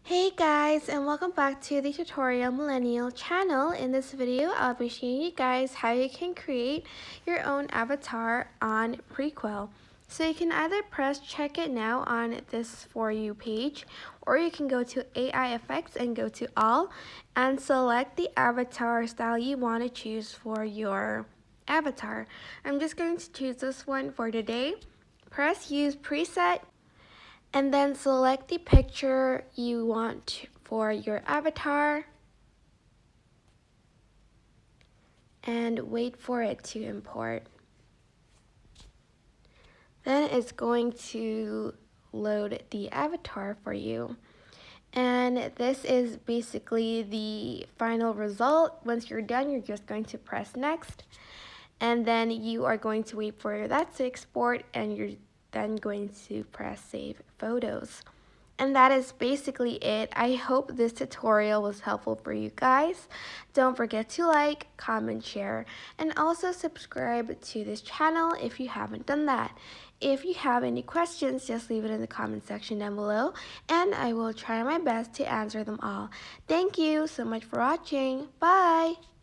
Hey guys, and welcome back to the Tutorial Millennial channel. In this video, I'll be showing you guys how you can create your own avatar on Prequel. So you can either press check it now on this For You page, or you can go to AI effects and go to all and select the avatar style you want to choose for your avatar. I'm just going to choose this one for today. Press use preset and then select the picture you want for your avatar and wait for it to import. Then it's going to load the avatar for you. And this is basically the final result. Once you're done, you're just going to press next. And then you are going to wait for that to export, and you're then going to press save photos. And that is basically it. I hope this tutorial was helpful for you guys. Don't forget to like, comment, share, and also subscribe to this channel if you haven't done that. If you have any questions, just leave it in the comment section down below, and I will try my best to answer them all. Thank you so much for watching. Bye!